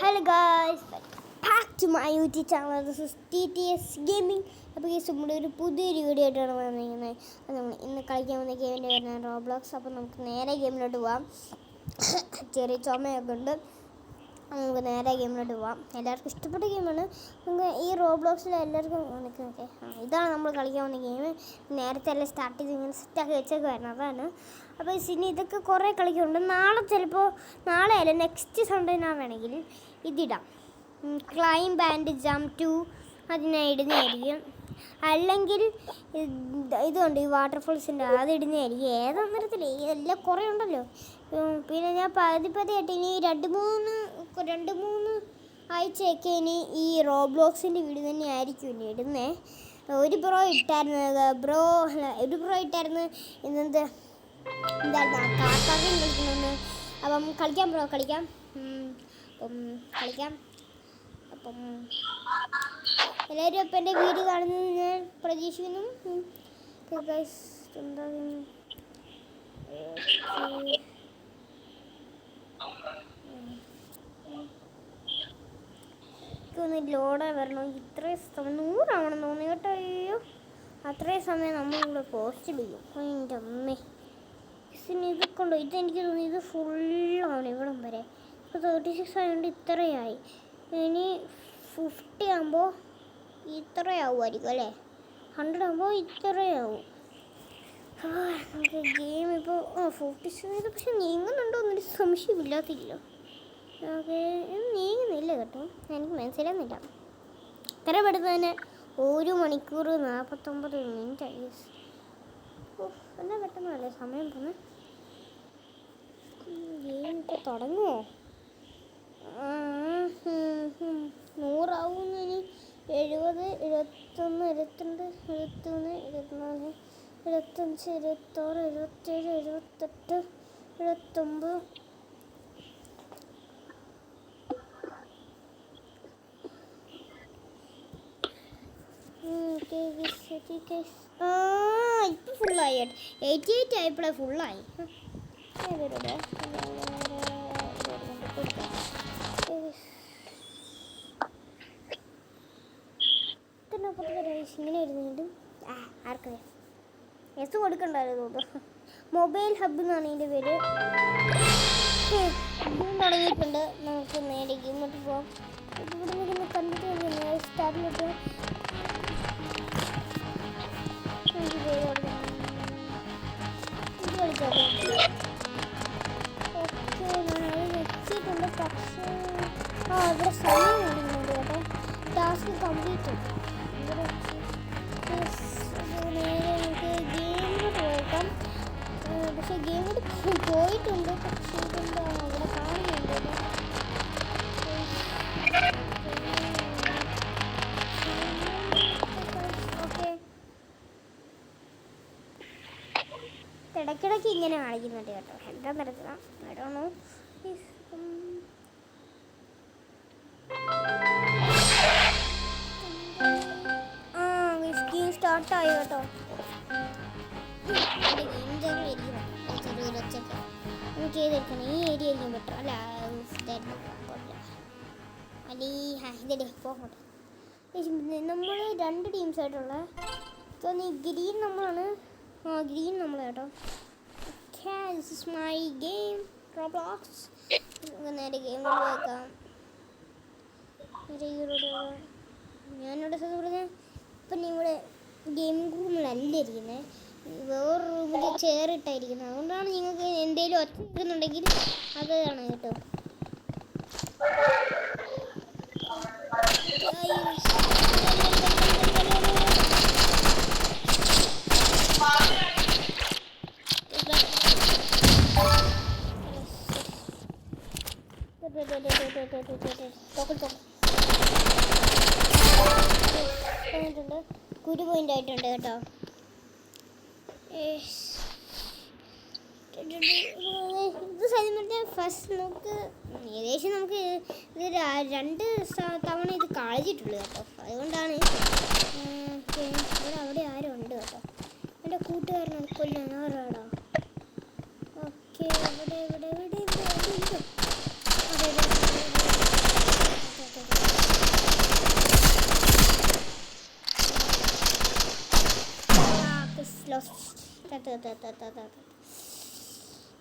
Hello guys, back to my YouTube channel. This is TTS Gaming. അപ്പോൾ ഈ നമ്മുടെ ഒരു പുതിയൊരു വീഡിയോ ആയിട്ടാണ് വന്നിരിക്കുന്നത്. അത് നമ്മൾ ഇന്ന് കളിക്കാൻ വന്ന ഗെയിമിൻ്റെ പേരാണ് റോബ്ലോക്സ്. അപ്പോൾ നമുക്ക് നേരെ ഗെയിമിലോട്ട് പോവാം. ചെറിയ ചുമയൊക്കെ ഉണ്ട്, നമുക്ക് നേരെ ഗെയിമിലോട്ട് പോവാം. എല്ലാവർക്കും ഇഷ്ടപ്പെട്ട ഗെയിമാണ്. നമുക്ക് ഈ റോബ്ലോക്സിൽ എല്ലാവർക്കും നിൽക്കുന്നൊക്കെ ഇതാണ് നമ്മൾ കളിക്കാൻ വന്ന ഗെയിം. നേരത്തെ എല്ലാം സ്റ്റാർട്ട് ചെയ്ത് ഇങ്ങനെ സെറ്റാക്കി വെച്ചേക്കുമായിരുന്നു, അതാണ്. അപ്പോൾ ഇനി ഇതൊക്കെ കുറേ കളിക്കുന്നുണ്ട്. നാളെ അല്ല, നെക്സ്റ്റ് സൺഡേ ഞാൻ വേണമെങ്കിൽ ഇതിടാം. ക്ലൈംബ് ആൻഡ് ജംപ് ടു അതിനായി ഇടുന്നതായിരിക്കും. അല്ലെങ്കിൽ ഇതുണ്ട് ഈ വാട്ടർഫോൾസിൻ്റെ, അത് ഇടുന്നതായിരിക്കും. ഏതാന്നേരത്തില്ല, എല്ലാം കുറേ ഉണ്ടല്ലോ. പിന്നെ ഞാൻ പതിയായിട്ട് ഇനി രണ്ട് മൂന്ന് ആഴ്ചയൊക്കെ ഇനി ഈ റോബ്ലോക്സിൻ്റെ വീഡിയോ തന്നെ ആയിരിക്കും ഇനി ഇടുന്നേ. ഒരു ബ്രോ ഇട്ടായിരുന്നു ഇന്നെന്ത് എന്തായിരുന്നു കാർട്ടാറിയും കളിക്കണമെന്ന്. അപ്പം കളിക്കാം. അപ്പം എല്ലാവരും അപ്പം എൻ്റെ വീഡിയോ കാണുന്നത് ഞാൻ പ്രതീക്ഷിക്കുന്നു. എനിക്കൊന്ന് ലോഡാ വരണം. ഇത്രയും സമയം 100 ആവണം തോന്നി കേട്ടോ. അയ്യോ, അത്രയും സമയം നമ്മളിവിടെ പോസ്റ്റ് ചെയ്യും. എൻ്റെ അമ്മേ, ഇതൊക്കെ ഉണ്ടോ? ഇതെനിക്ക് തോന്നി ഇത് ഫുള്ളാണ് ഇവിടം വരെ. ഇപ്പോൾ 36 ആയതുകൊണ്ട് ഇത്രയായി. ഇനി 50 ആകുമ്പോൾ ഇത്രയാവുമായിരിക്കും അല്ലേ? 100 ആകുമ്പോൾ ഇത്രയാവും. നമുക്ക് ഗെയിം ഇപ്പോൾ 46 പക്ഷെ നീങ്ങുന്നുണ്ടോ എന്നൊരു സംശയമില്ലാത്തില്ല. ഓക്കെ, നീങ്ങുന്നില്ല കേട്ടോ, എനിക്ക് മനസ്സിലാകുന്നില്ല. ഇത്ര പെടുന്ന തന്നെ 1 മണിക്കൂർ 49 മിനിറ്റ് ആയി. എന്നാ പെട്ടെന്നല്ലേ സമയം പോന്നെ. ഗെയിം ഇപ്പോൾ തുടങ്ങുമോ? 100 ആവുമെന്ന്. ഇനി 70, 71, 72, 73, 74, 75, 76, 77, 78, 79. ഇപ്പം ഫുള്ളായി. 88 ആയപ്പോഴേ ഫുള്ളായി. ഇങ്ങനെ ഇരുന്നുണ്ട്. ആർക്കറിയാം, എസ് കൊടുക്കണ്ടായിരുന്നു. മൊബൈൽ ഹബ് എന്നാണ് ഇതിൻ്റെ പേര്. തുടങ്ങിയിട്ടുണ്ട്. നമുക്ക് നേരെ ഇങ്ങോട്ട് പോകാം. ഇവിടെ കണ്ടിട്ട് സ്റ്റാർട്ടിലിട്ട് വെച്ചിട്ടുണ്ട്. പക്ഷേ ഇവിടെ സമയം കാണുന്നുണ്ട് കേട്ടോ. Task complete. നേരെ നമുക്ക് ഗെയിമിലോട്ട് പോയേക്കാം. പക്ഷേ ഗെയിമിലോട്ട് പോയിട്ടുണ്ട്. പക്ഷേ ഇതെന്താണ് ഇവിടെ കാണുന്നുണ്ട്. ഇടയ്ക്കിടയ്ക്ക് ഇങ്ങനെ കാണിക്കുന്നുണ്ട് കേട്ടോ. എന്താ നടക്കുക ഇടണോ? സ്കീം സ്റ്റാർട്ടായി കേട്ടോ. നമുക്ക് ഏതായിരിക്കണം? ഈ ഏരിയ ആയിരിക്കും ബെറ്റർ അല്ല? ഇതേ പോകട്ടെ. നമ്മൾ 2 ടീംസായിട്ടുള്ള തോന്നി. ഗ്രീൻ നമ്മളാണ്. ഗ്രീൻ നമ്മൾ കേട്ടോ. This is my game, Roblox. നേരെ ഗെയിം വെക്കാം. ഞാനിവിടെ പറഞ്ഞാൽ ഇപ്പം ഇവിടെ ഗെയിമിംഗ് റൂമിലല്ല ഇരിക്കുന്നത്, വേറെ റൂമിൽ ചെയറിട്ടായിരിക്കുന്നത്. അതുകൊണ്ടാണ് നിങ്ങൾക്ക് എന്തെങ്കിലും ഒറ്റ നിൽക്കുന്നുണ്ടെങ്കിൽ അതാണ് കേട്ടോ. കുരു പോയിന്റ് ആയിട്ടുണ്ട് കേട്ടോ. ഇത് സത്യം ഫസ്റ്റ് നമുക്ക് ഏകദേശം നമുക്ക് ഇത് 2 തവണ ഇത് കളിച്ചിട്ടുള്ളൂ കേട്ടോ. അതുകൊണ്ടാണ് അവിടെ ആരും ഉണ്ട് കേട്ടോ. എൻ്റെ കൂട്ടുകാരനെ കൊല്ലാണ് ആരാടാ. ഓക്കെ, ഇവിടെ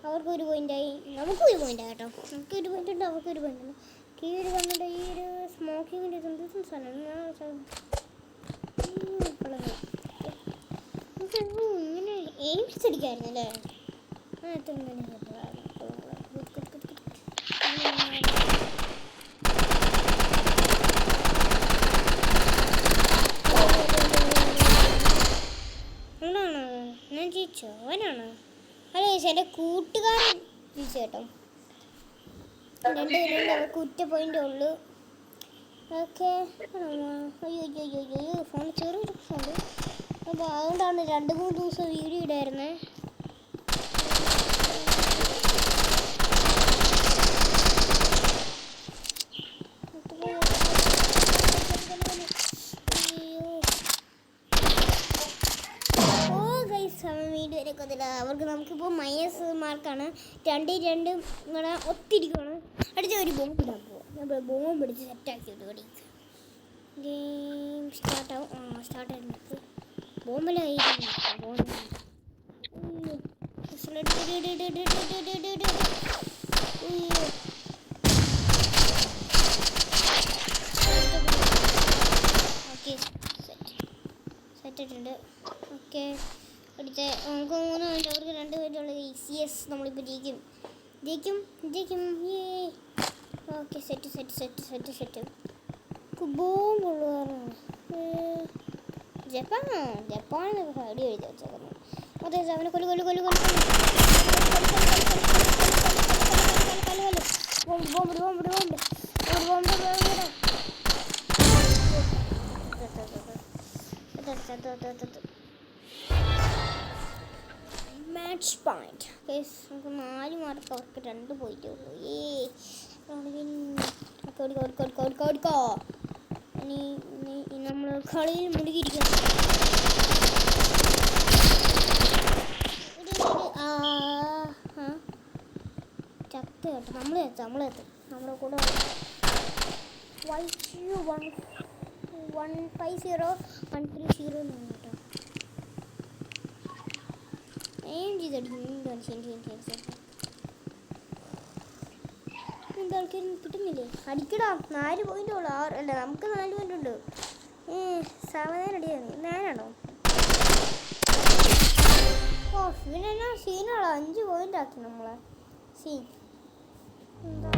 അവർക്കൊരു പോയിൻ്റായി, നമുക്കൊരു പോയിൻ്റായി കേട്ടോ. നമുക്കൊരു പോയിൻ്റ് ഉണ്ട്, അവർക്കൊരു പോയിൻ്റ് ഉണ്ട്. കീഴ് വന്നിട്ട് ഈ ഒരു സ്മോക്കിങ്ങിൻ്റെ എന്ത് സാധനം ഇങ്ങനെ എയിംസ് അടിക്കായിരുന്നു അല്ലേ? ആണോ ഞാൻ ജയിച്ചോ? അവനാണോ? അതെ എൻ്റെ കൂട്ടുകാരൻ ജയിച്ചു കേട്ടോ. 2 പേരുണ്ട്, അവർക്ക് ഒറ്റ പോയിൻ്റേ ഉള്ളൂ. ഓക്കെ. അയ്യോ ഫോൺ ചെറിയൊരു പ്രശ്നമുണ്ട്. അപ്പോൾ അതുകൊണ്ടാണ് 2-3 ദിവസം വീഡിയോ ഇടായിരുന്നേ. വീഡിയോ വരെയൊക്കത്തില്ല അവർക്ക്. നമുക്കിപ്പോൾ മൈനസ് മാർക്കാണ്. 2 ഇങ്ങനെ ഒത്തിരിക്കുകയാണ്. അടിച്ച ഒരു ബോംബ് ഇടാൻ പോവാം. നമ്മൾ ബോംബ് അടിച്ച് സെറ്റാക്കി വിടുകടി. ഗെയിം സ്റ്റാർട്ടാവും. സ്റ്റാർട്ടായിട്ട് ബോംബെല്ലാം ബോംബ് ഓക്കെ സെറ്റായിട്ടുണ്ട്. ഓക്കെ അടിച്ച നമുക്ക് 3 പോയിൻ്റ്, അവർക്ക് 2 പോയിൻ്റുള്ളത്. CS നമ്മളിപ്പോൾ ജയിക്കും. Okay set ബോംബുള്ളതാണ്. ജപ്പാനൊക്കെ അടി എഴുതി വെച്ചേക്കുന്നത്. അതെ അവനെ കൊല്ലു മാച്ച് പോയിന്റ്. നമുക്ക് 4 മാർക്ക്, അവർക്ക് 2 പോയിൻ്റേ ഉള്ളൂ. ഓടിക്കോ. ഇനി നമ്മൾ കളിയിൽ മുഴുകിയിരിക്കണം. ചത്ത് കേട്ടോ. നമ്മളെത്തും നമ്മുടെ കൂടെ 150-130 കേട്ടോ. ആൾക്കാരും കിട്ടുന്നില്ലേ? അടിക്കടാ. 4 പോയിൻ്റ് ഉള്ളു. അല്ല നമുക്ക് 4 പോയിൻ്റ് ഉണ്ട്. 7 അടിയാണ്. 4ആണോ? ഇവനെന്നാ സീനാണോ? 5 പോയിൻ്റ് ആക്കി നമ്മളെ സീൻ. എന്താ